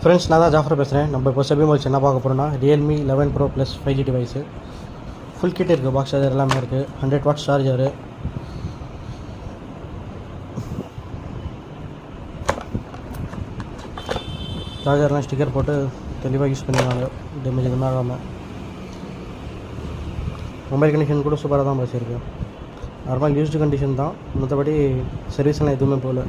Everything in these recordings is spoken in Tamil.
ஃப்ரெண்ட்ஸ், நான் தான் ஜாஃபர் பேசுகிறேன். நம்ம இப்போ செபி மொபைல்ஸ் என்ன பார்க்க போகிறோம்னா Realme 11 Pro Plus 5G device. Full kit இருக்குது, பாக்ஸ் சார்ஜர் எல்லாமே இருக்குது. 100 வாட்ஸ் சார்ஜரு. சார்ஜர்லாம் ஸ்டிக்கர் போட்டு தெளிவாக யூஸ் பண்ணிடுவாங்க, டேமேஜ் எதுவுமே ஆகாமல். மொபைல் கண்டிஷன் கூட சூப்பராக தான் பேசியிருக்கு. நார்மல் யூஸ்டு கண்டிஷன் தான், மற்றபடி சர்வீஸ்லாம் எதுவுமே போகல.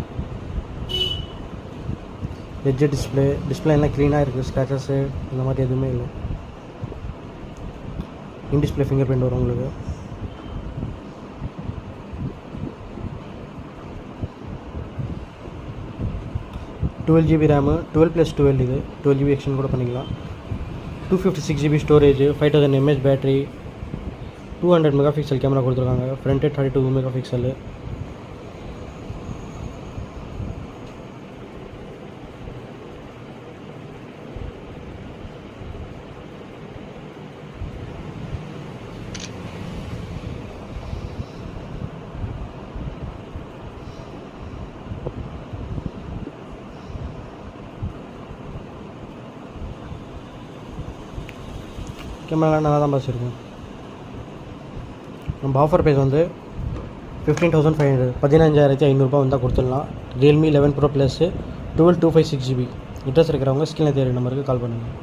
எட்ஜ் டிஸ்பிளே எல்லாம் க்ளீனாக இருக்குது, ஸ்க்ராச்சஸ்ஸு இந்த மாதிரி எதுவுமே இல்லை. இன் டிஸ்பிளே ஃபிங்கர் பிரிண்ட் வரும் உங்களுக்கு. டுவெல் ஜிபி ரேமு, 12+12 இது 12 GB எக்ஸ்டெண்ட் கூட பண்ணிக்கலாம். 256 GB storage, 5000 mAh battery, 200 megapixel camera கொடுத்துருக்காங்க. Front 32 megapixel. கேமராலாம் நல்லா தான் பார்த்துருக்கேன். நம்ம ஆஃபர் ப்ரைஸ் வந்து 15,500 15,500 வந்தால் கொடுத்துடலாம். Realme 11 Pro Plus 12256 GB. Interest இருக்கிறவங்க ஸ்கிரீனில் தெரியுற நம்பருக்கு கால் பண்ணுங்கள்.